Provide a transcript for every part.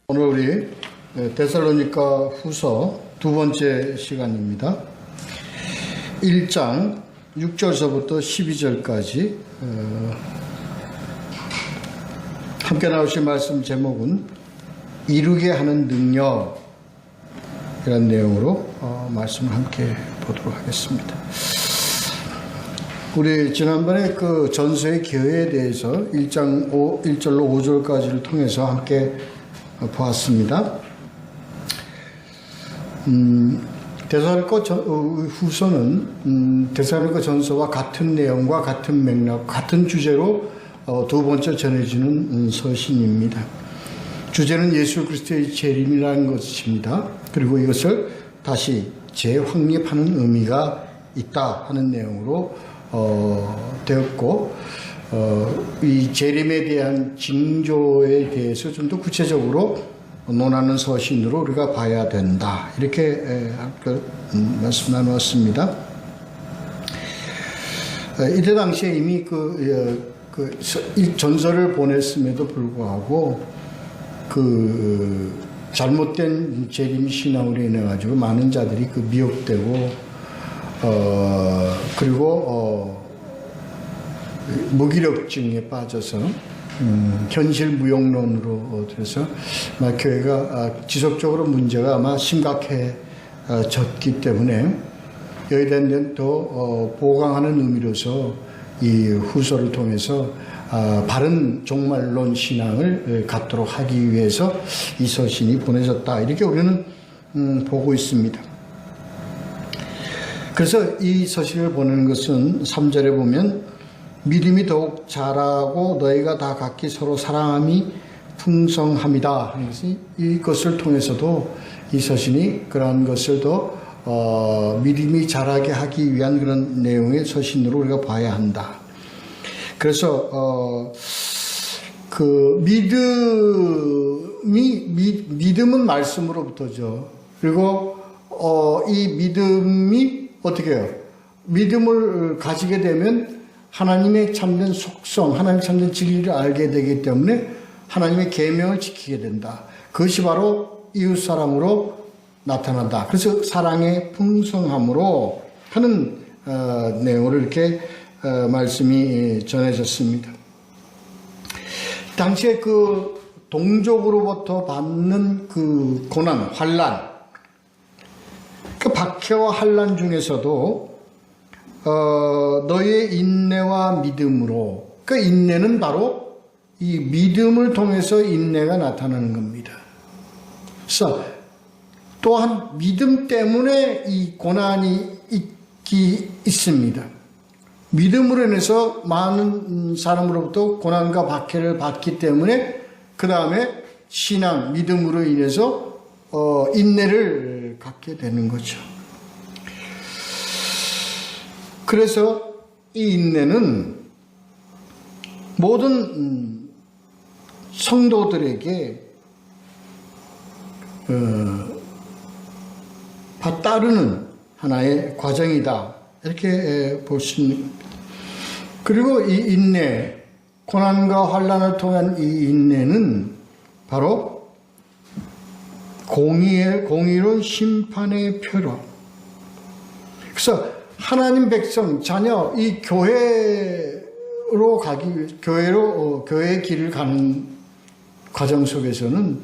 오늘 우리 데살로니가 후서 두 번째 시간입니다. 1장 6절서부터 12절까지 함께 나오실 말씀 제목은 이루게 하는 능력 이런 내용으로 말씀을 함께 보도록 하겠습니다. 우리 지난번에 그 전서의 기회에 대해서 1장 1절로 5절까지를 통해서 함께 보았습니다. 데살로니가 후서는 데살로니가 전서와 같은 내용과 같은 맥락, 같은 주제로 두 번째 전해지는 서신입니다. 주제는 예수 그리스도의 재림이라는 것입니다. 그리고 이것을 다시 재확립하는 의미가 있다 하는 내용으로 되었고, 이 재림에 대한 징조에 대해서 좀 더 구체적으로 논하는 서신으로 우리가 봐야 된다. 이렇게 말씀 나누었습니다. 이때 당시에 이미 전서를 보냈음에도 불구하고 잘못된 재림 신앙으로 인해 가지고 많은 자들이 미혹되고 그리고 무기력증에 빠져서 현실 무용론으로 돼서 교회가 지속적으로 문제가 아마 심각해졌기 때문에 여기에 대한 더 보강하는 의미로서 이 후서를 통해서 바른 종말론 신앙을 갖도록 하기 위해서 이 서신이 보내졌다. 이렇게 우리는 보고 있습니다. 그래서 이 서신을 보내는 것은 3절에 보면 믿음이 더욱 자라고 너희가 다 각기 서로 사랑함이 풍성함이다. 이것을 통해서도 이 서신이 그러한 것을 더 믿음이 자라게 하기 위한 그런 내용의 서신으로 우리가 봐야 한다. 그래서 믿음은 말씀으로부터죠. 그리고 이 믿음이 어떻게 해요? 믿음을 가지게 되면 하나님의 참된 속성, 하나님의 참된 진리를 알게 되기 때문에 하나님의 계명을 지키게 된다. 그것이 바로 이웃사랑으로 나타난다. 그래서 사랑의 풍성함으로 하는 내용을 이렇게 말씀이 전해졌습니다. 당시에 동족으로부터 받는 고난, 환난, 박해와 환난 중에서도 너의 인내와 믿음으로, 인내는 바로 이 믿음을 통해서 인내가 나타나는 겁니다. 그래서 또한 믿음 때문에 이 고난이 있습니다. 믿음으로 인해서 많은 사람으로부터 고난과 박해를 받기 때문에 그 다음에 신앙, 믿음으로 인해서 인내를 갖게 되는 거죠. 그래서 이 인내는 모든 성도들에게 따르는 하나의 과정이다. 이렇게 볼 수 있습니다. 그리고 이 인내, 고난과 환난을 통한 이 인내는 바로 공의로운 심판의 표로. 그래서 하나님 백성, 자녀, 이 교회의 길을 가는 과정 속에서는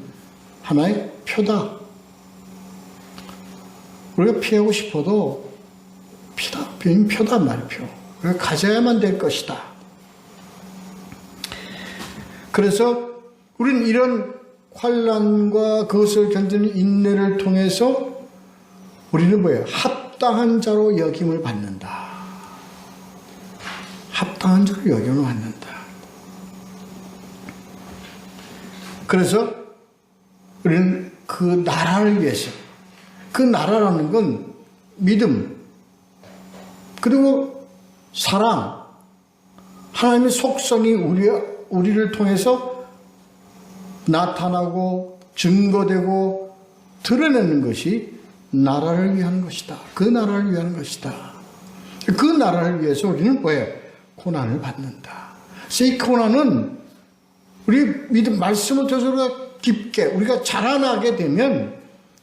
하나의 표다. 우리가 피하고 싶어도 표단 말이에요, 표. 우리가 가져야만 될 것이다. 그래서 우리는 이런 환난과 그것을 견디는 인내를 통해서 우리는 뭐예요? 합당한 자로 여김을 받는다. 합당한 자로 여김을 받는다. 그래서 우리는 그 나라를 위해서, 그 나라라는 건 믿음, 그리고 사랑, 하나님의 속성이 우리를 통해서 나타나고 증거되고 드러내는 것이 나라를 위한 것이다. 그 나라를 위한 것이다. 그 나라를 위해서 우리는 뭐예요? 고난을 받는다. 그래서 이 고난은 우리 믿음 말씀을 통해서 깊게 우리가 자라나게 되면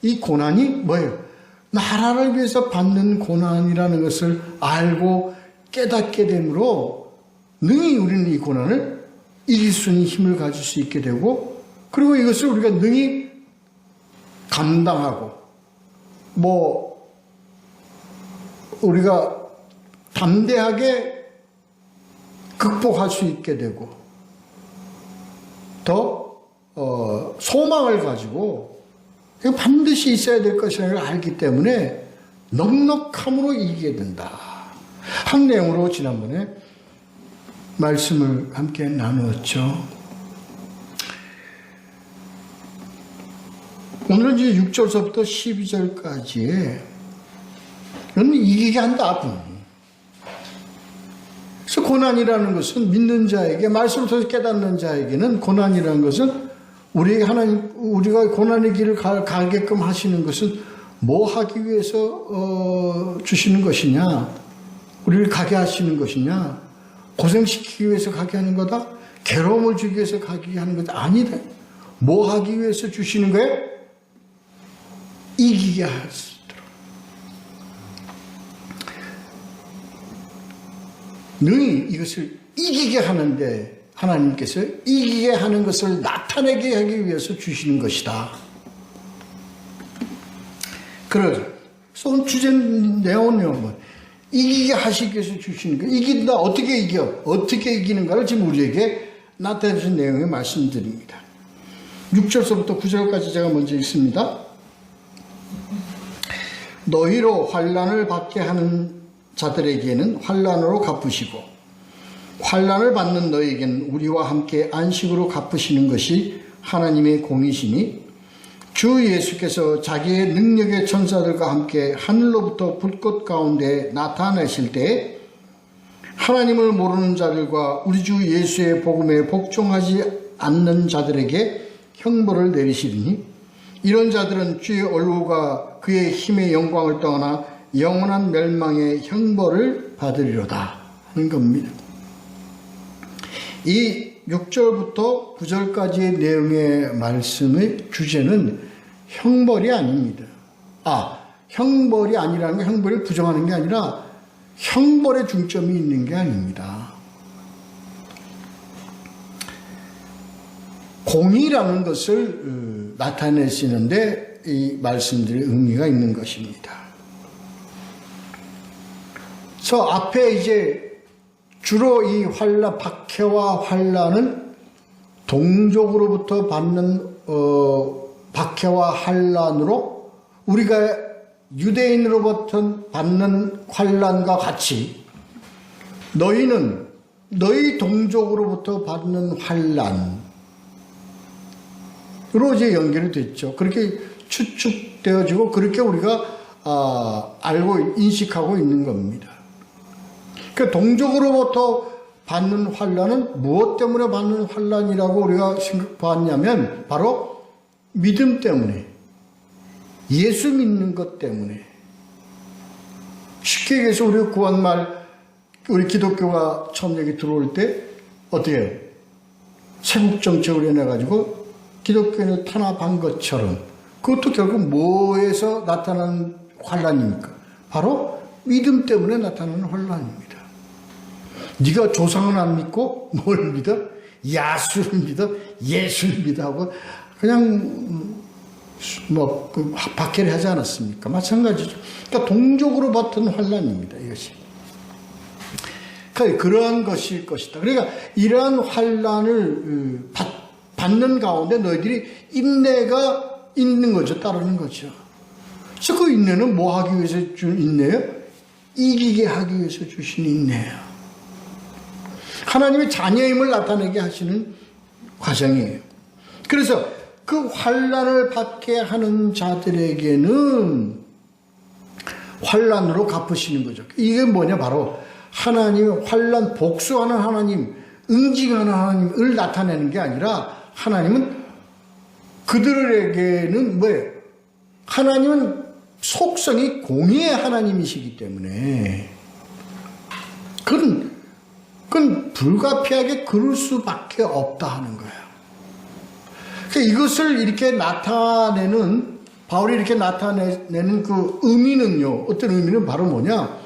이 고난이 뭐예요? 나라를 위해서 받는 고난이라는 것을 알고 깨닫게 되므로 능히 우리는 이 고난을 이길 수 있는 힘을 가질 수 있게 되고, 그리고 이것을 우리가 능히 감당하고 우리가 담대하게 극복할 수 있게 되고 더 소망을 가지고 이거 반드시 있어야 될 것이라는 걸 알기 때문에 넉넉함으로 이기게 된다. 한 내용으로 지난번에 말씀을 함께 나누었죠. 오늘은 이제 6절서부터 12절까지에 이건 이기게 한다. 그래서 고난이라는 것은 믿는 자에게, 말씀을 통해서 깨닫는 자에게는 고난이라는 것은 우리가 고난의 길을 가게끔 하시는 것은 뭐 하기 위해서 주시는 것이냐, 우리를 가게 하시는 것이냐, 고생시키기 위해서 가게 하는 거다, 괴로움을 주기 위해서 가게 하는 거다, 아니다. 뭐 하기 위해서 주시는 거예요? 이기게 할 수 있도록. 능히 이것을 이기게 하는데 하나님께서 이기게 하는 것을 나타내게 하기 위해서 주시는 것이다. 그래서 오늘 주제 내용은 이기게 하시기 위해서 주시는 거예요. 이긴다. 어떻게 이겨? 어떻게 이기는가를 지금 우리에게 나타내신 내용을 말씀드립니다. 6절서부터 9절까지 제가 먼저 읽습니다. 너희로 환난을 받게 하는 자들에게는 환난으로 갚으시고 환난을 받는 너희에게는 우리와 함께 안식으로 갚으시는 것이 하나님의 공이시니, 주 예수께서 자기의 능력의 천사들과 함께 하늘로부터 불꽃 가운데 나타나실 때에 하나님을 모르는 자들과 우리 주 예수의 복음에 복종하지 않는 자들에게 형벌을 내리시리니, 이런 자들은 주의 얼굴과 그의 힘의 영광을 떠나 영원한 멸망의 형벌을 받으리로다 하는 겁니다. 이 6절부터 9절까지의 내용의 말씀의 주제는 형벌이 아닙니다. 형벌이 아니라는 게 형벌을 부정하는 게 아니라 형벌의 중점이 있는 게 아닙니다. 공의라는 것을 나타내시는데 이 말씀들의 의미가 있는 것입니다. 그래서 앞에 이제 주로 이 박해와 환난은 동족으로부터 받는 박해와 환난으로 우리가 유대인으로부터 받는 환난과 같이 너희는 너희 동족으로부터 받는 환난으로 이제 연결이 됐죠. 그렇게 추측되어지고 그렇게 우리가 알고 인식하고 있는 겁니다. 그 동족으로부터 받는 환난은 무엇 때문에 받는 환난이라고 우리가 봤냐면 바로 믿음 때문에, 예수 믿는 것 때문에. 쉽게 얘기해서 우리 구원말, 우리 기독교가 처음 여기 들어올 때 어떻게 해요? 세국 정책을 해내가지고 기독교인을 탄압한 것처럼, 그것도 결국 뭐에서 나타나는 환난입니까? 바로 믿음 때문에 나타나는 환난입니다. 네가 조상은 안 믿고 뭘 믿어? 야수를 믿어? 예수를 믿어? 하고 그냥 박해를 하지 않았습니까? 마찬가지죠. 그러니까 동족으로 받은 환난입니다. 이것이. 그러한 것일 것이다. 그러니까 이러한 환난을 받는 가운데 너희들이 인내가 있는 거죠. 따르는 거죠. 그래서 그 인내는 뭐 하기 위해서 준 인내예요? 이기게 하기 위해서 주신 인내예요. 하나님의 자녀임을 나타내게 하시는 과정이에요. 그래서 그 환난을 받게 하는 자들에게는 환난으로 갚으시는 거죠. 이게 뭐냐? 바로 하나님의 환난 복수하는 하나님, 응징하는 하나님을 나타내는 게 아니라 하나님은 그들에게는 뭐예요? 하나님은 속성이 공의의 하나님이시기 때문에 그건 불가피하게 그럴 수밖에 없다 하는 거예요. 그러니까 이것을 이렇게 나타내는, 바울이 이렇게 나타내는 그 의미는요, 어떤 의미는 바로 뭐냐?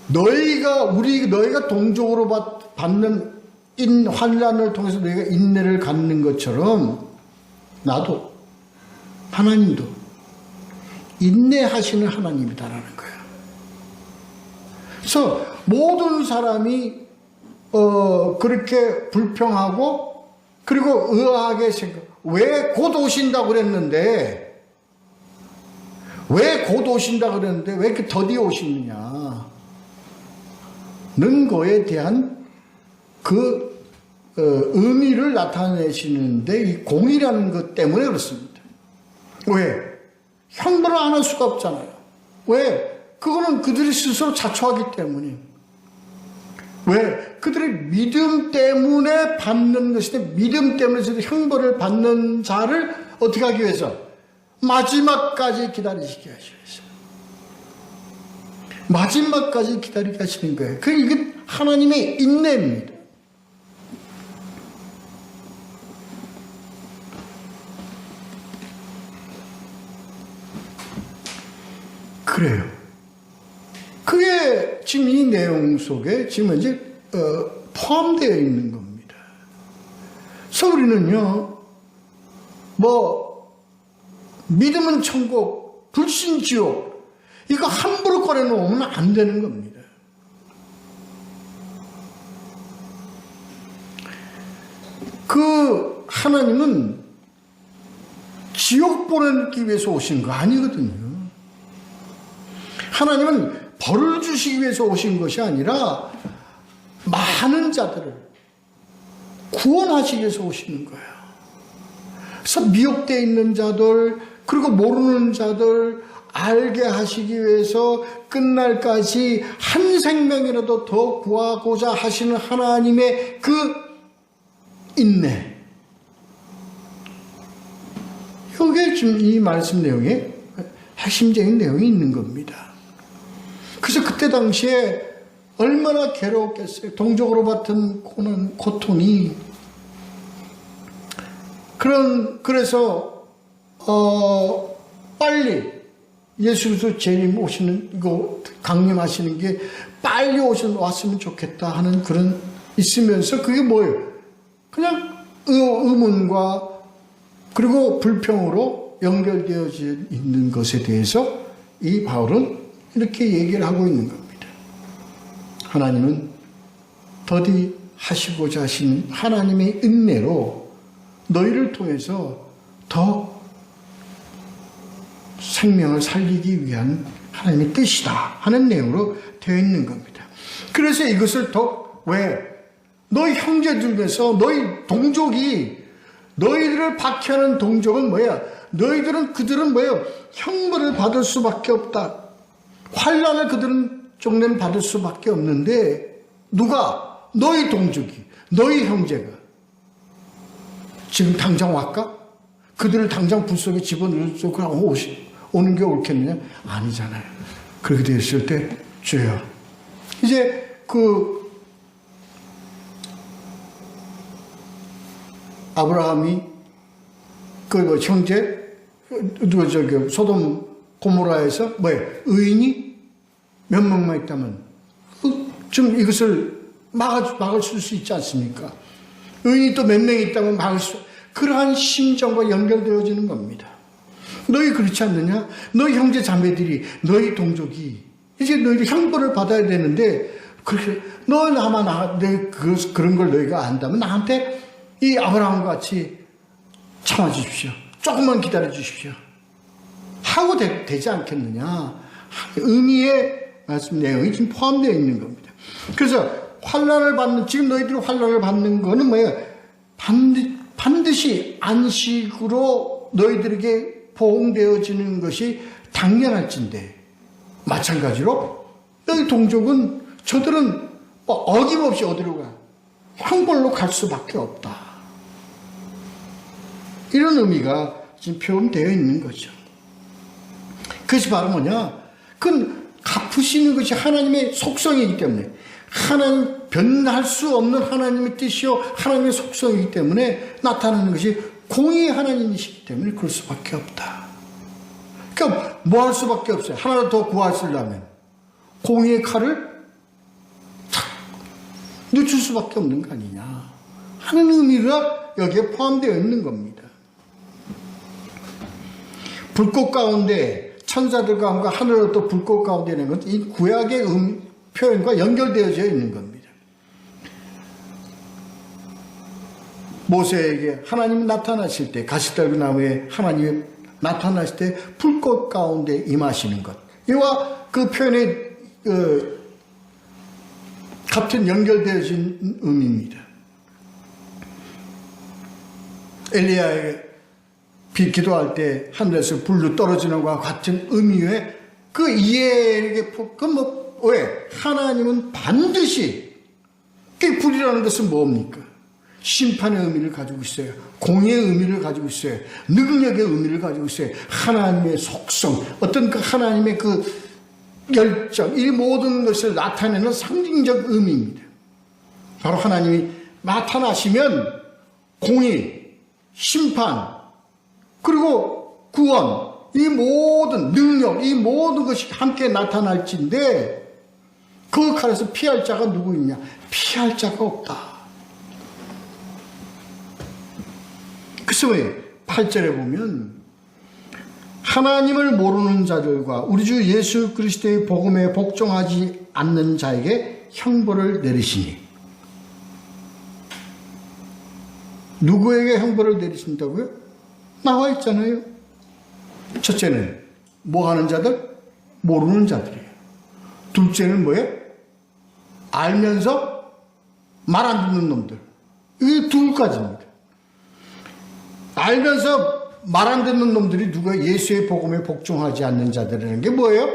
너희가 동족으로 받는 환난을 통해서 너희가 인내를 갖는 것처럼 나도, 하나님도 인내하시는 하나님이다라는 거예요. 그래서 모든 사람이 그렇게 불평하고 그리고 의아하게 왜 곧 오신다고 그랬는데 왜 이렇게 더디 오시느냐 는 거에 대한 그 의미를 나타내시는데 이 공이라는 것 때문에 그렇습니다. 왜? 형벌을 안 할 수가 없잖아요. 왜? 그거는 그들이 스스로 자초하기 때문에. 왜? 그들의 믿음 때문에 받는 것인데, 믿음 때문에 형벌을 받는 자를 어떻게 하기 위해서? 마지막까지 기다리시게 하시기 위해서. 마지막까지 기다리게 하시는 거예요. 이게 하나님의 인내입니다. 그래요. 그게 지금 이 내용 속에 지금 이제 포함되어 있는 겁니다. 그래서 우리는요, 믿음은 천국, 불신 지옥, 이거 함부로 꺼내놓으면 안 되는 겁니다. 하나님은 지옥 보내기 위해서 오신 거 아니거든요. 하나님은 벌을 주시기 위해서 오신 것이 아니라 많은 자들을 구원하시기 위해서 오시는 거예요. 그래서 미혹되어 있는 자들, 그리고 모르는 자들 알게 하시기 위해서 끝날까지 한 생명이라도 더 구하고자 하시는 하나님의 그 인내. 이게 지금 이 말씀 내용에 핵심적인 내용이 있는 겁니다. 그래서 그때 당시에 얼마나 괴로웠겠어요. 동족으로 받은 고통이. 그래서 빨리 예수 그리스도 재림 오시는 거 강림하시는 게 빨리 왔으면 좋겠다 하는 그런 있으면서 그게 뭐예요? 그냥 의문과 그리고 불평으로 연결되어 있는 것에 대해서 이 바울은 이렇게 얘기를 하고 있는 겁니다. 하나님은 더디 하시고자 하시는 하나님의 은혜로 너희를 통해서 더 생명을 살리기 위한 하나님의 뜻이다 하는 내용으로 되어 있는 겁니다. 그래서 이것을 왜? 너희 형제들 중에서 너희 동족이 너희들을 박해하는 동족은 뭐야? 그들은 뭐예요? 형벌을 받을 수밖에 없다. 환난을 그들은 종래는 받을 수밖에 없는데 누가? 너희 동족이, 너희 형제가 지금 당장 왔까? 그들을 당장 불 속에 집어넣어서 그냥 오는 게 옳겠느냐? 아니잖아요. 그렇게 되었을 때 주여 이제 아브라함이 형제 소돔 고모라에서 의인이 몇 명만 있다면 좀 이것을 막을 수 있지 않습니까? 의인이 또 몇 명이 있다면 그러한 심정과 연결되어지는 겁니다. 너희 그렇지 않느냐? 너희 형제 자매들이, 너희 동족이 이제 너희들 형벌을 받아야 되는데 그렇게 그런 걸 너희가 안다면 나한테 이 아브라함과 같이 참아주십시오. 조금만 기다려주십시오. 하고 되지 않겠느냐. 의미의 말씀 내용이 지금 포함되어 있는 겁니다. 그래서 지금 너희들이 환난을 받는 거는 뭐예요? 반드시 안식으로 너희들에게 보응되어지는 것이 당연할진데, 마찬가지로 너희 동족은 저들은 어김없이 어디로 가? 형벌로 갈 수밖에 없다. 이런 의미가 지금 표현되어 있는 거죠. 그것이 바로 뭐냐? 그건 갚으시는 것이 하나님의 속성이기 때문에, 변할 수 없는 하나님의 뜻이요 하나님의 속성이기 때문에 나타나는 것이 공의의 하나님이시기 때문에 그럴 수밖에 없다. 그러니까 뭐 할 수밖에 없어요. 하나를 더 구하시려면 공의의 칼을 탁 늦출 수밖에 없는 거 아니냐 하는 의미가 여기에 포함되어 있는 겁니다. 불꽃 가운데 천사들 가운데 하늘로 또 불꽃 가운데 있는 건 이 구약의 표현과 연결되어져 있는 겁니다. 모세에게 하나님이 나타나실 때 가시떨기 나무에 하나님이 나타나실 때 불꽃 가운데 임하시는 것 이와 그 표현의 같은 연결되어진 의미입니다. 엘리야에게 기도할 때 하늘에서 불로 떨어지는 것과 같은 의미의 그 이해에게 왜? 하나님은 반드시 그 불이라는 것은 뭡니까? 심판의 의미를 가지고 있어요. 공의의 의미를 가지고 있어요. 능력의 의미를 가지고 있어요. 하나님의 속성, 어떤 그 하나님의 그 열정, 이 모든 것을 나타내는 상징적 의미입니다. 바로 하나님이 나타나시면 공의, 심판, 그리고 구원, 이 모든 능력, 이 모든 것이 함께 나타날진데 그 칼에서 피할 자가 누구 있냐? 피할 자가 없다. 그래서 왜 8절에 보면 하나님을 모르는 자들과 우리 주 예수 그리스도의 복음에 복종하지 않는 자에게 형벌을 내리시니 누구에게 형벌을 내리신다고요? 나와 있잖아요. 첫째는 뭐 하는 자들? 모르는 자들이에요. 둘째는 뭐예요? 알면서 말 안 듣는 놈들. 이 두 가지입니다. 알면서 말 안 듣는 놈들이 누가 예수의 복음에 복종하지 않는 자들이라는 게 뭐예요?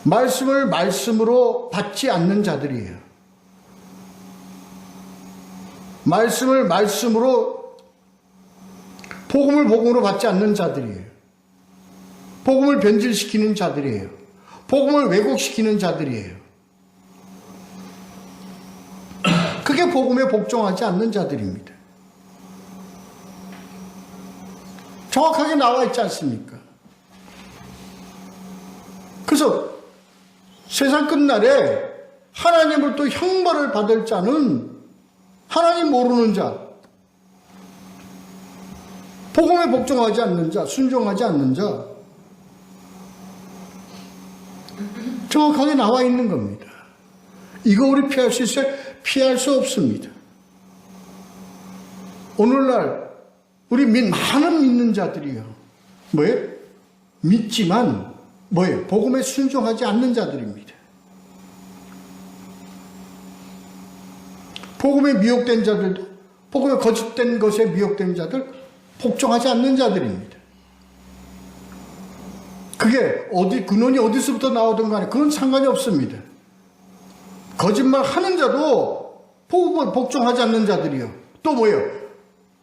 말씀을 말씀으로 받지 않는 자들이에요. 말씀을 말씀으로 복음을 복음으로 받지 않는 자들이에요. 복음을 변질시키는 자들이에요. 복음을 왜곡시키는 자들이에요. 그게 복음에 복종하지 않는 자들입니다. 정확하게 나와 있지 않습니까? 그래서 세상 끝날에 하나님을 또 형벌을 받을 자는 하나님 모르는 자, 복음에 복종하지 않는 자, 순종하지 않는 자, 정확하게 나와 있는 겁니다. 이거 우리 피할 수 있어요? 피할 수 없습니다. 오늘날 우리 많은 믿는 자들이요. 뭐예요? 믿지만 뭐예요? 복음에 순종하지 않는 자들입니다. 복음에 미혹된 자들도 복음에 거짓된 것에 미혹된 자들 복종하지 않는 자들입니다. 그게 근원이 어디서부터 나오든 간에 그건 상관이 없습니다. 거짓말 하는 자도 복음을 복종하지 않는 자들이요. 또 뭐예요?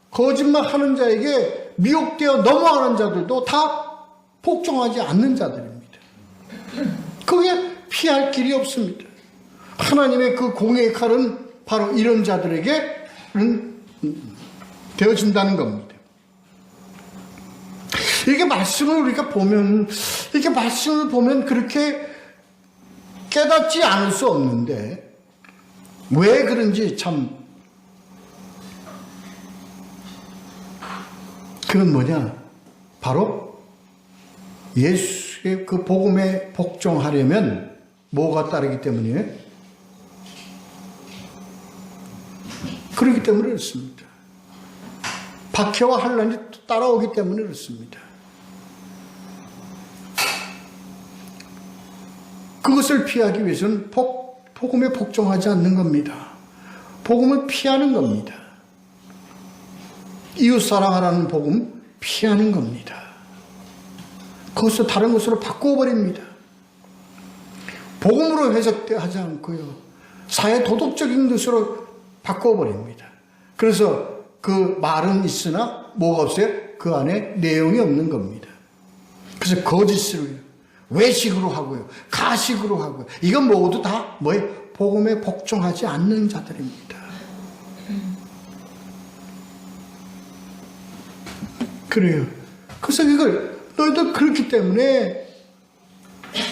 거짓말 하는 자에게 미혹되어 넘어가는 자들도 다 복종하지 않는 자들입니다. 그게 피할 길이 없습니다. 하나님의 그 공의의 칼은 바로 이런 자들에게 되어진다는 겁니다. 이렇게 말씀을 우리가 보면, 이렇게 말씀을 보면 그렇게 깨닫지 않을 수 없는데, 왜 그런지 참, 그건 뭐냐? 바로 예수의 그 복음에 복종하려면 뭐가 따르기 때문이에요? 그렇기 때문에 그렇습니다. 박해와 환난이 따라오기 때문에 그렇습니다. 그것을 피하기 위해서는 복음에 복종하지 않는 겁니다. 복음을 피하는 겁니다. 이웃 사랑하라는 복음 피하는 겁니다. 그것을 다른 것으로 바꾸어버립니다. 복음으로 해석하지 않고요. 사회 도덕적인 것으로 바꿔버립니다. 그래서 그 말은 있으나 뭐가 없어요? 그 안에 내용이 없는 겁니다. 그래서 거짓으로요. 외식으로 하고요. 가식으로 하고요. 이건 모두 다 뭐예요? 복음에 복종하지 않는 자들입니다. 그래요. 그래서 이걸 너희들 그렇기 때문에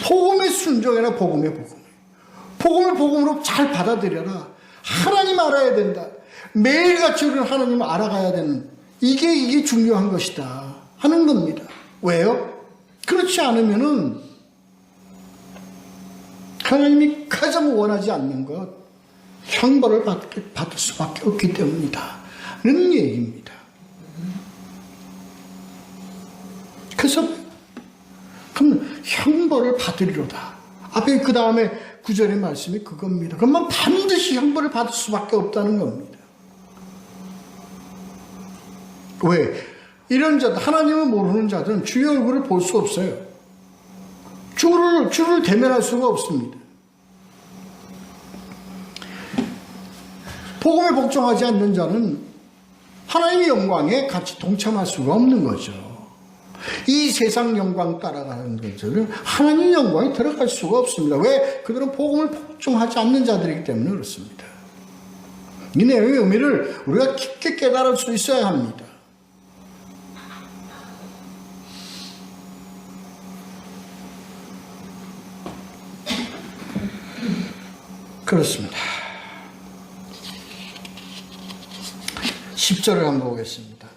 복음의 순종해라. 복음을 복음으로 잘 받아들여라. 하나님 알아야 된다. 매일같이 우리는 하나님을 알아가야 되는 이게 중요한 것이다 하는 겁니다. 왜요? 그렇지 않으면은 하나님이 가장 원하지 않는 것 형벌을 받을 수밖에 없기 때문이다 는 얘기입니다. 그래서 그럼 형벌을 받으리로다. 앞에 그 다음에 9절의 말씀이 그겁니다. 그러면 반드시 형벌을 받을 수밖에 없다는 겁니다. 왜? 이런 자들, 하나님을 모르는 자들은 주의 얼굴을 볼 수 없어요. 주를 대면할 수가 없습니다. 복음에 복종하지 않는 자는 하나님의 영광에 같이 동참할 수가 없는 거죠. 이 세상 영광 따라가는 것들은 하나님 영광에 들어갈 수가 없습니다. 왜? 그들은 복음을 복종하지 않는 자들이기 때문에 그렇습니다. 이 내용의 의미를 우리가 깊게 깨달을 수 있어야 합니다. 그렇습니다. 10절을 한번 보겠습니다.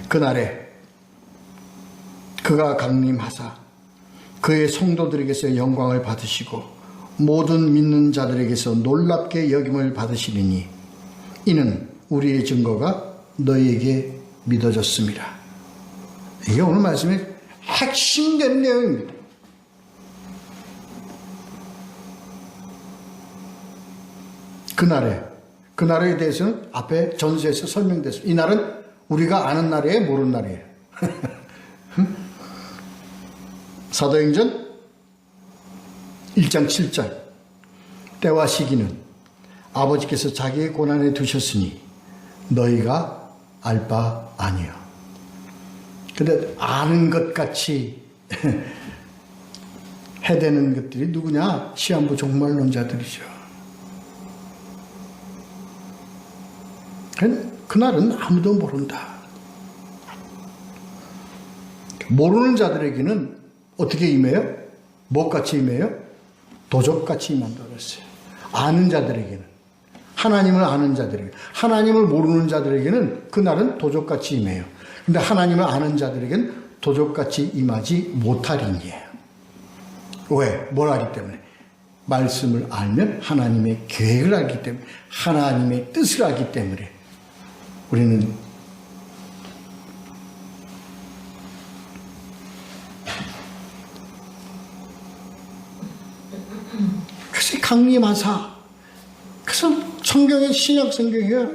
그날에 그가 강림하사 그의 성도들에게서 영광을 받으시고 모든 믿는 자들에게서 놀랍게 여김을 받으시리니 이는 우리의 증거가 너희에게 믿어졌습니다. 이게 오늘 말씀의 핵심된 내용입니다. 그날에 대해서는 앞에 전서에서 설명됐습니다. 이 날은 우리가 아는 날이에요, 모르는 날이에요. 사도행전 1장 7절 때와 시기는 아버지께서 자기의 고난에 두셨으니 너희가 알 바 아니요. 근데 아는 것 같이 해대는 것들이 누구냐? 시한부 종말론자들이죠. 그날은 아무도 모른다. 모르는 자들에게는 어떻게 임해요? 무엇같이 임해요? 도적같이 임한다고 했어요. 아는 자들에게는, 하나님을 아는 자들에게, 하나님을 모르는 자들에게는 그날은 도적같이 임해요. 근데 하나님을 아는 자들에게는 도적같이 임하지 못하리니에요. 왜? 뭘 알기 때문에? 말씀을 알면 하나님의 계획을 알기 때문에, 하나님의 뜻을 알기 때문에 우리는 그래서 강림하사, 그래서 성경의 신약 성경에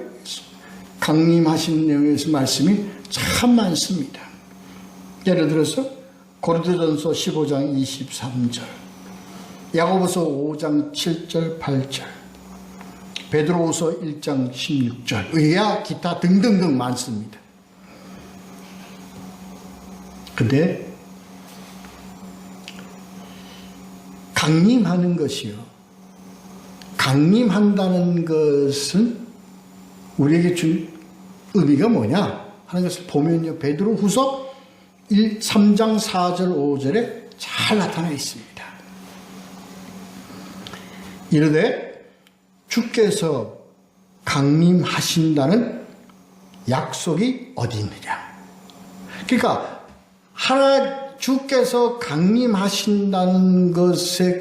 강림하신 내용에서 말씀이 참 많습니다. 예를 들어서 고린도전서 15장 23절, 야고보서 5장 7절 8절, 베드로후서 1장 16절, 의야 기타 등등등 많습니다. 근데 강림하는 것이요, 강림한다는 것은 우리에게 준 의미가 뭐냐 하는 것을 보면요, 베드로후서 3장 4절 5절에 잘 나타나 있습니다. 이르되 주께서 강림하신다는 약속이 어디 있느냐. 그러니까 주께서 강림하신다는 것의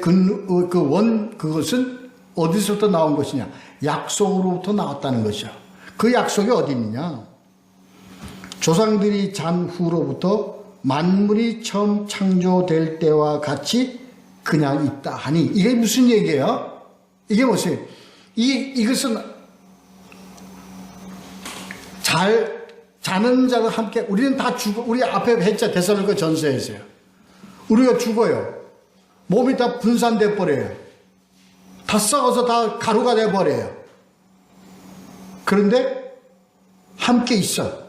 그것은 어디서부터 나온 것이냐? 약속으로부터 나왔다는 것이죠. 그 약속이 어디 있느냐? 조상들이 잔 후로부터 만물이 처음 창조될 때와 같이 그냥 있다 하니, 이게 무슨 얘기예요? 이게 무엇이에요? 이것은 자는 자가 함께, 우리는 다 죽어. 우리 앞에 했자 데살로니가 전서에서요. 우리가 죽어요. 몸이 다 분산돼 버려요. 다 썩어서 다 가루가 돼 버려요. 그런데 함께 있어.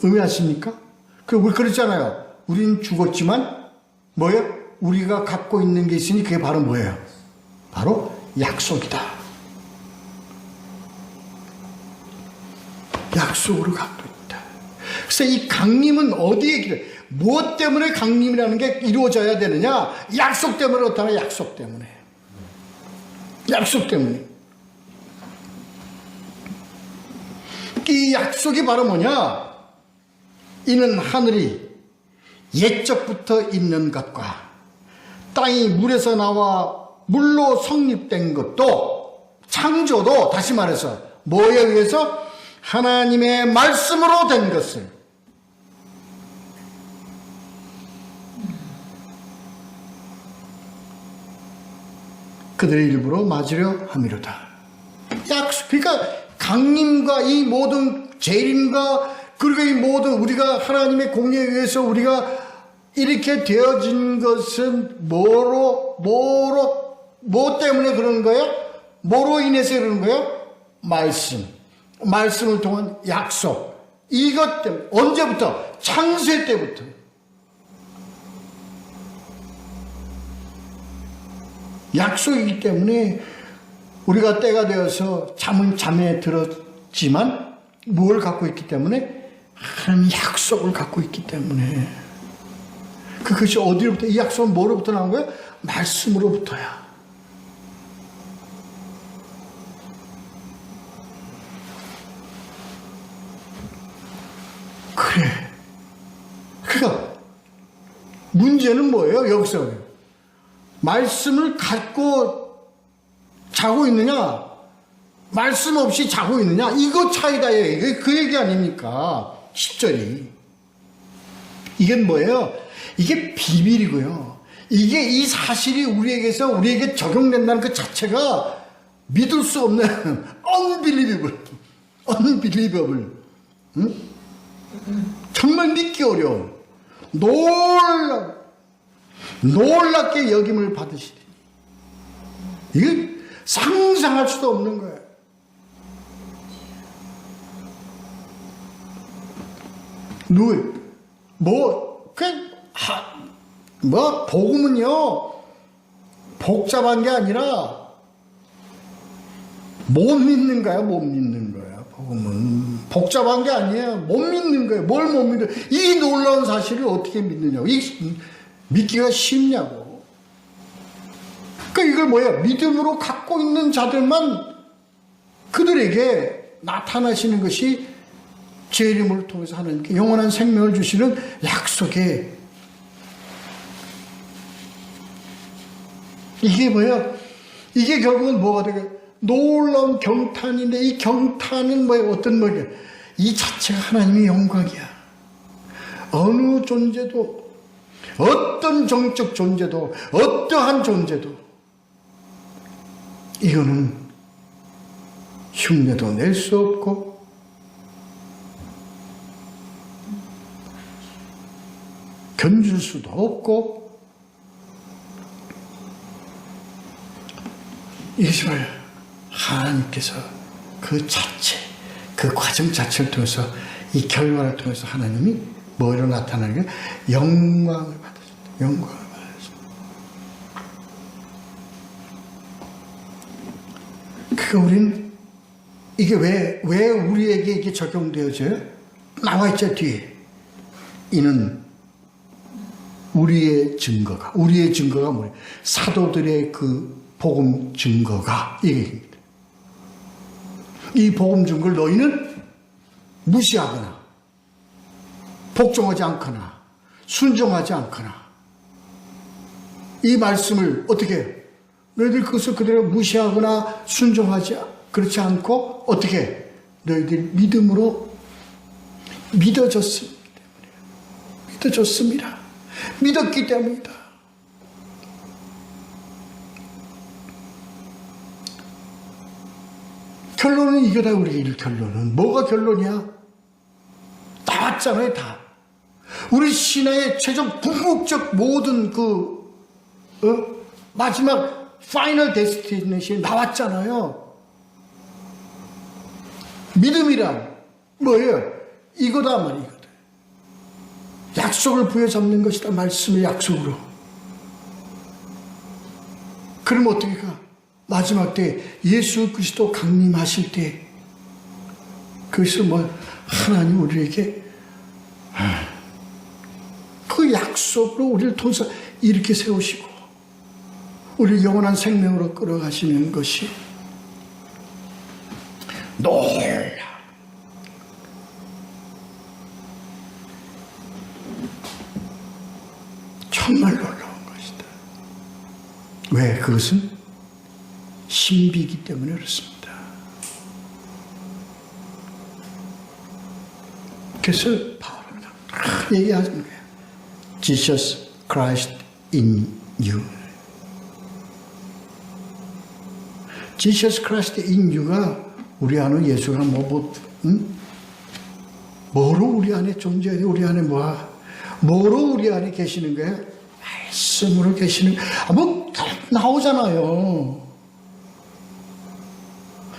의미하십니까? 우리 그랬잖아요. 우린 죽었지만 뭐예요? 우리가 갖고 있는 게 있으니 그게 바로 뭐예요? 바로 약속이다. 약속으로 갖고 있다. 그래서 이 강림은 어디에 무엇 때문에 강림이라는 게 이루어져야 되느냐? 약속 때문에 어떠나 약속 때문에. 약속 때문에. 이 약속이 바로 뭐냐? 이는 하늘이 옛적부터 있는 것과 땅이 물에서 나와 물로 성립된 것도 창조도 다시 말해서 뭐에 의해서? 하나님의 말씀으로 된 것을 그들의 일부러 맞으려 함이로다. 그러니까 강림과 이 모든 재림과 그리고 이 모든 우리가 하나님의 공의에 의해서 우리가 이렇게 되어진 것은 뭐 때문에 그러는 거예요? 뭐로 인해서 그러는 거예요? 말씀을 통한 약속. 이것 때문에 언제부터? 창세 때부터. 약속이기 때문에 우리가 때가 되어서 잠에 들었지만 뭘 갖고 있기 때문에? 하나님 약속을 갖고 있기 때문에. 그것이 어디로부터? 이 약속은 뭐로부터 나온 거예요? 말씀으로부터야. 그래. 그러니까 문제는 뭐예요? 여기서 말씀을 갖고 자고 있느냐, 말씀 없이 자고 있느냐, 이거 차이다. 이게 그 얘기 아닙니까? 10절이. 이게 뭐예요? 이게 비밀이고요. 이게 이 사실이 우리에게 적용된다는 그 자체가 믿을 수 없는 unbelievable. 응? 정말 믿기 어려운 놀랍게 여김을 받으시리. 이게 상상할 수도 없는 거예요. 복음은요, 복잡한 게 아니라 못 믿는 거야, 못 믿는 거야. 복음은 복잡한 게 아니에요. 못 믿는 거예요. 뭘 못 믿어요? 이 놀라운 사실을 어떻게 믿느냐고. 믿기가 쉽냐고. 그러니까 이걸 뭐예요? 믿음으로 갖고 있는 자들만 그들에게 나타나시는 것이 재림을 통해서 하나님께 영원한 생명을 주시는 약속에, 이게 뭐예요? 이게 결국은 뭐가 되겠어요? 놀라운 경탄인데, 이 경탄은 뭐예요? 이 자체가 하나님의 영광이야. 어느 존재도, 어떤 정적 존재도, 어떠한 존재도 이거는 흉내도 낼 수 없고 견줄 수도 없고, 이것이 뭐예요? 하나님께서 그 자체, 그 과정 자체를 통해서, 이 결과를 통해서 하나님이 뭐로 나타나는 게 영광을 받으셨다. 영광을 받으셨다. 그러니까 우리는 이게 왜 우리에게 이게 적용되어져요? 나와 있죠, 뒤에. 이는 우리의 증거가 뭐예요? 사도들의 그 복음 증거가 이게, 이 복음 증거를 너희는 무시하거나 복종하지 않거나 순종하지 않거나, 이 말씀을 어떻게 해요? 너희들 그것을 그대로 무시하거나 그렇지 않고 어떻게 해요? 너희들 믿음으로 믿었기 때문이다. 결론은 이거다. 우리 결론은 뭐가 결론이야? 나왔잖아요. 다 우리 신앙의 최종 궁극적 모든 마지막 파이널 데스티네이션이 나왔잖아요. 믿음이란 뭐예요? 이거다 말이거든. 약속을 부여잡는 것이다. 말씀의 약속으로. 그럼 어떻게 가? 마지막 때 예수 그리스도 강림하실 때 그것을 하나님 우리에게 그 약속으로 우리를 통해서 이렇게 세우시고 우리를 영원한 생명으로 끌어가시는 것이 놀라. 정말 놀라운 것이다. 왜? 그것은 신비이기 때문에 그렇습니다. 그래서 바울은 얘기하는 거예요. Jesus Christ in you. Jesus Christ in you가 우리 안에 예수가 뭐로 우리 안에 존재해요? 우리 안에 뭐로 우리 안에 계시는 거예요? 말씀으로 계시는 거예요. 나오잖아요.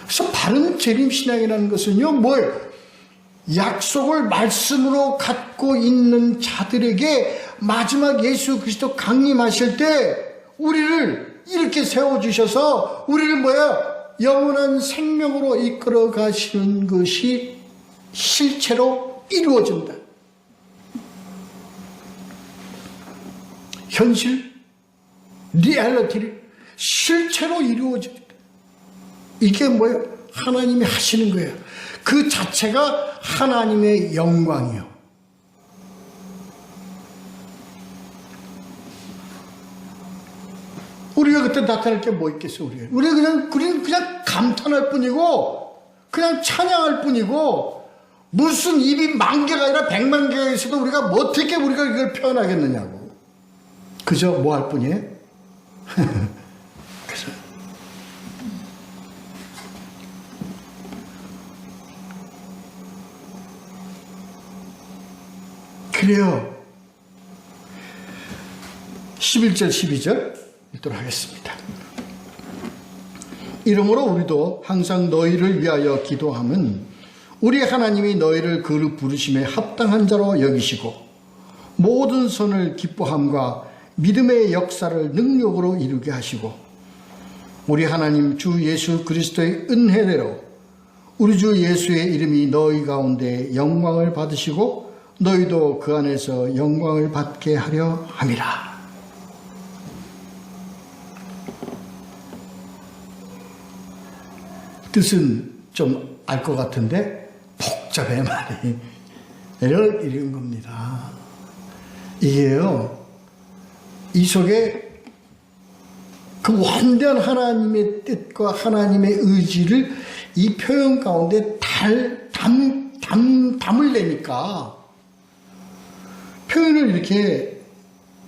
그래서 바른 재림신앙이라는 것은요, 약속을 말씀으로 갖고 있는 자들에게 마지막 예수 그리스도 강림하실 때 우리를 이렇게 세워주셔서 우리를 영원한 생명으로 이끌어 가시는 것이 실체로 이루어진다. 현실, 리얼리티를 실체로 이루어진다. 이게 하나님이 하시는 거예요. 그 자체가 하나님의 영광이요. 우리가 그때 나타날 게 뭐 있겠어, 우리가 그냥 감탄할 뿐이고, 그냥 찬양할 뿐이고, 무슨 입이 10,000개가 아니라 1,000,000개가 있어도 우리가 어떻게 우리가 이걸 표현하겠느냐고. 그저 뭐 할 뿐이에요? 그래서 그래요. 11절 12절 읽도록 하겠습니다. 이러므로 우리도 항상 너희를 위하여 기도함은 우리 하나님이 너희를 그를 부르심에 합당한 자로 여기시고 모든 선을 기뻐함과 믿음의 역사를 능력으로 이루게 하시고 우리 하나님 주 예수 그리스도의 은혜대로 우리 주 예수의 이름이 너희 가운데 영광을 받으시고 너희도 그 안에서 영광을 받게 하려 함이라. 뜻은 좀 알 것 같은데 복잡해 말이. 이런 겁니다. 이게요, 이 속에 그 완전한 하나님의 뜻과 하나님의 의지를 이 표현 가운데 담을 내니까 표현을 이렇게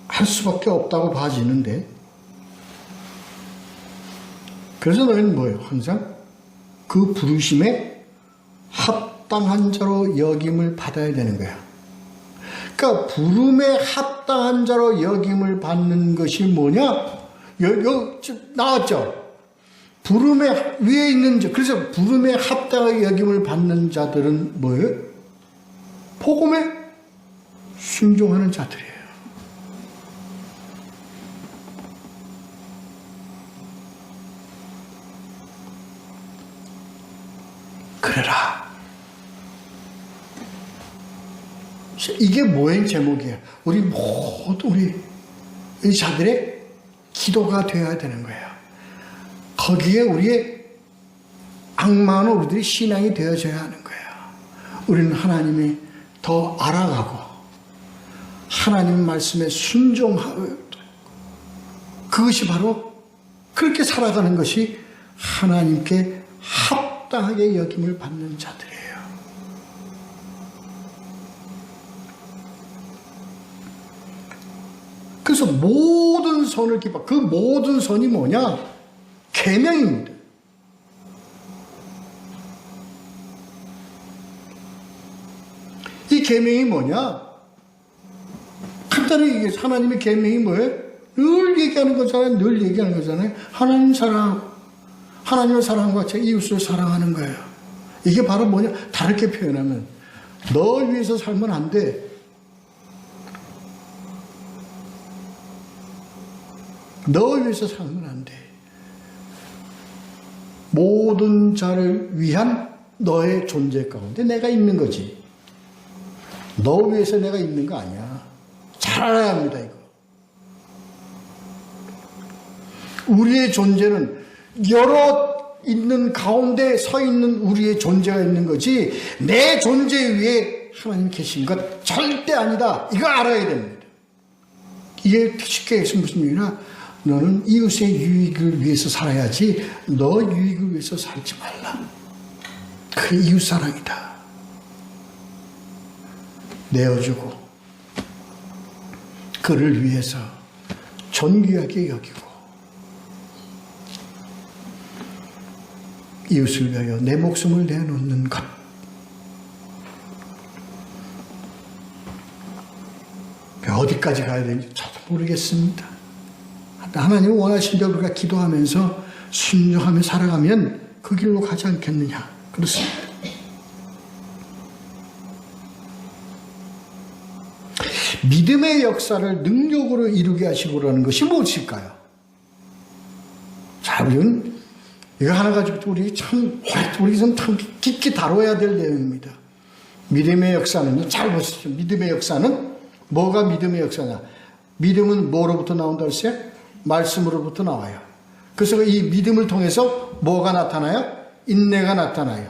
할 수밖에 없다고 봐지는데, 그래서 너희는 뭐예요? 항상 그 부르심에 합당한 자로 여김을 받아야 되는 거야. 그러니까 부름에 합당한 자로 여김을 받는 것이 뭐냐? 나왔죠? 부름에 위에 있는 자. 그래서 부름에 합당하게 여김을 받는 자들은 뭐예요? 복음에 순종하는 자들이에요. 그래라. 이게 모행 제목이에요. 우리 모두 이 자들의 기도가 되어야 되는 거예요. 거기에 우리의 악마는 우리들이 신앙이 되어져야 하는 거예요. 우리는 하나님이 더 알아가고 하나님 말씀에 순종하고, 그것이 바로 그렇게 살아가는 것이 하나님께 합당하게 여김을 받는 자들이에요. 그래서 모든 선을 기뻐. 그 모든 선이 뭐냐? 계명입니다. 이 계명이 뭐냐? 간단히 얘기해서 하나님의 계명이 뭐예요? 늘 얘기하는 거잖아요. 하나님 사랑하고, 하나님을 사랑하는 것 같이 이웃을 사랑하는 거예요. 이게 바로 뭐냐? 다르게 표현하면 널 위해서 살면 안 돼. 너 위해서 살면 안 돼. 모든 자를 위한 너의 존재 가운데 내가 있는 거지. 너 위해서 내가 있는 거 아니야. 잘 알아야 합니다, 이거. 우리의 존재는 여러 있는 가운데 서 있는 우리의 존재가 있는 거지, 내 존재 위에 하나님 계신 것 절대 아니다. 이거 알아야 됩니다. 이게 쉽게 해서 무슨 얘기냐? 너는 이웃의 유익을 위해서 살아야지 너 유익을 위해서 살지 말라. 그게 이웃사랑이다. 내어주고 그를 위해서 존귀하게 여기고 이웃을 위하여 내 목숨을 내놓는 것. 어디까지 가야 되는지 저도 모르겠습니다. 하나님이 원하신 대로 우리가 기도하면서 순종하며 살아가면 그 길로 가지 않겠느냐. 그렇습니다. 믿음의 역사를 능력으로 이루게 하시고라는 것이 무엇일까요? 자, 우리는 이거 하나 가지고 우리 참 깊게 다뤄야 될 내용입니다. 믿음의 역사는 잘 보시죠. 믿음의 역사는 뭐가 믿음의 역사냐? 믿음은 뭐로부터 나온다 했어요? 말씀으로부터 나와요. 그래서 이 믿음을 통해서 뭐가 나타나요? 인내가 나타나요.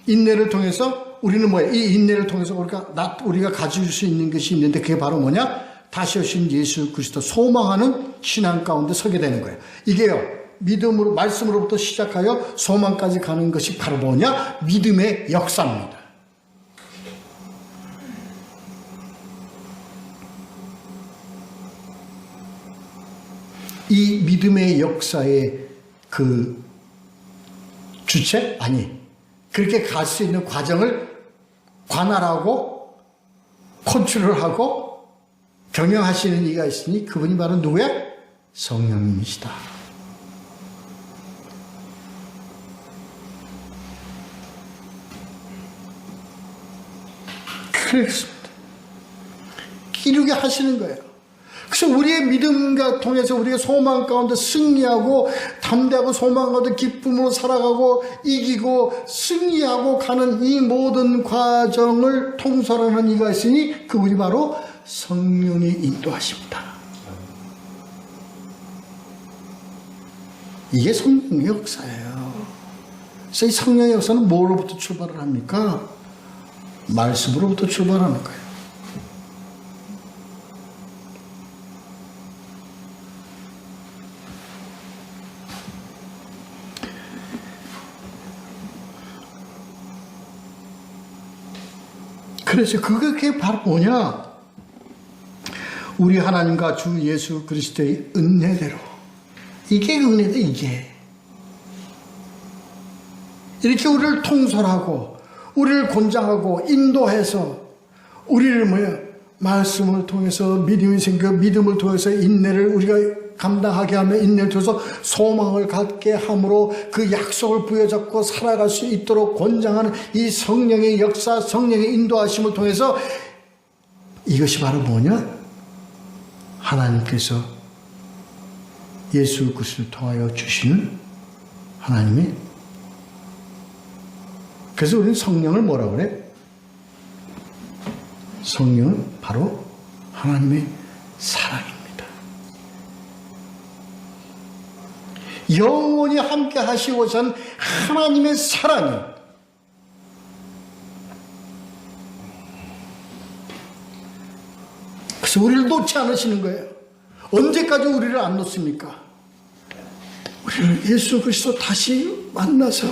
인내를 통해서 우리는 뭐예요? 이 인내를 통해서 우리가 가질 수 있는 것이 있는데 그게 바로 뭐냐? 다시 오신 예수 그리스도 소망하는 신앙 가운데 서게 되는 거예요. 이게요, 믿음으로, 말씀으로부터 시작하여 소망까지 가는 것이 바로 뭐냐? 믿음의 역사입니다. 이 믿음의 역사의 그 주체? 아니, 그렇게 갈 수 있는 과정을 관할하고 컨트롤하고 경영하시는 이가 있으니 그분이 바로 누구야? 성령님이시다. 그렇습니다. 이루게 하시는 거예요. 그래서 우리의 믿음과 통해서 우리의 소망 가운데 승리하고 담대하고 소망 가운데 기쁨으로 살아가고 이기고 승리하고 가는 이 모든 과정을 통솔하는 이가 있으니 그분이 바로 성령의 인도하십니다. 이게 성령의 역사예요. 그래서 이 성령의 역사는 뭐로부터 출발을 합니까? 말씀으로부터 출발하는 거예요. 그래서 그게 바로 뭐냐? 우리 하나님과 주 예수 그리스도의 은혜대로. 이게 은혜다, 이게. 이렇게 우리를 통솔하고, 우리를 권장하고, 인도해서, 우리를 말씀을 통해서 믿음이 생겨, 믿음을 통해서 인내를 우리가 감당하게 하며 인내를 통해서 소망을 갖게 함으로 그 약속을 부여잡고 살아갈 수 있도록 권장하는 이 성령의 역사, 성령의 인도하심을 통해서 이것이 바로 뭐냐? 하나님께서 예수 그리스도를 통하여 주시는 하나님의, 그래서 우리는 성령을 뭐라고 그래? 성령은 바로 하나님의 사랑입니다. 영원히 함께 하시고자 하는 하나님의 사랑이 그래서 우리를 놓지 않으시는 거예요. 언제까지 우리를 안 놓습니까? 우리를 예수 그리스도 다시 만나서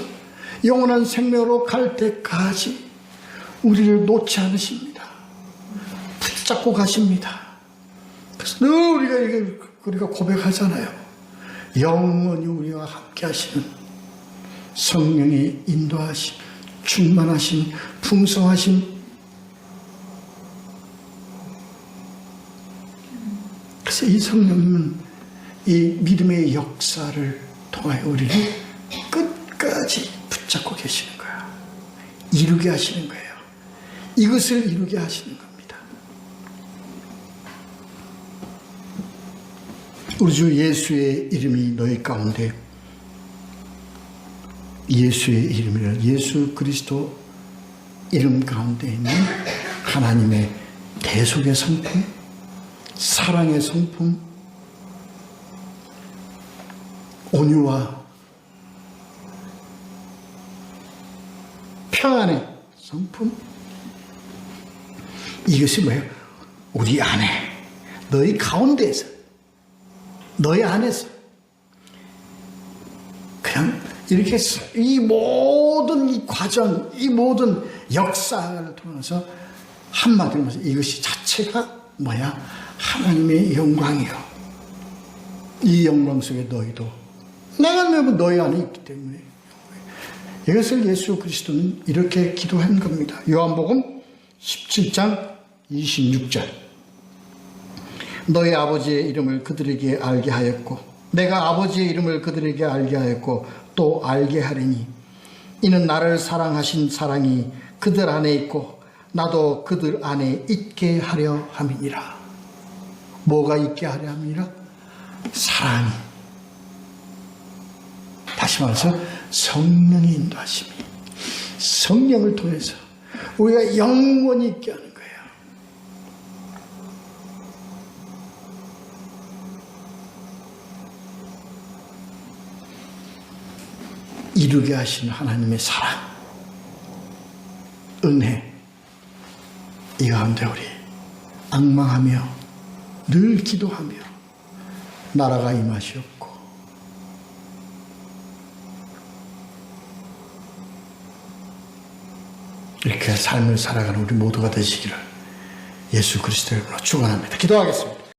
영원한 생명으로 갈 때까지 우리를 놓지 않으십니다. 붙잡고 가십니다. 그래서 늘 우리가 고백하잖아요. 영원히 우리와 함께 하시는 성령의 인도하심, 충만하심, 풍성하심. 그래서 이 성령님은 이 믿음의 역사를 통하여 우리를 끝까지 붙잡고 계시는 거야. 이루게 하시는 거예요. 이것을 이루게 하시는 겁니다. 우리 주 예수의 이름이 너희 가운데, 예수의 이름이라, 예수 그리스도 이름 가운데 있는 하나님의 대속의 성품, 사랑의 성품, 온유와 평안의 성품, 이것이 뭐예요? 우리 안에, 너희 가운데에서, 너희 안에서 그냥 이렇게 이 모든 이 과정, 이 모든 역사를 통해서 한마디로 말해서 이것이 자체가 뭐야? 하나님의 영광이요. 이 영광 속에 너희도, 내가 너희 안에 있기 때문에 이것을 예수 그리스도는 이렇게 기도한 겁니다. 요한복음 17장 26절. 너희 아버지의 이름을 그들에게 알게 하였고 내가 아버지의 이름을 그들에게 알게 하였고 또 알게 하리니 이는 나를 사랑하신 사랑이 그들 안에 있고 나도 그들 안에 있게 하려 함이니라. 뭐가 있게 하려 함이니라? 사랑이. 다시 말해서 성령의 인도하심이, 성령을 통해서 우리가 영원히 있게 하는 거예요. 이루게 하시는 하나님의 사랑, 은혜, 이 가운데 우리 앙망하며 늘 기도하며 나라가 임하시옵고 이렇게 삶을 살아가는 우리 모두가 되시기를 예수 그리스도의 이름으로 축원합니다. 기도하겠습니다.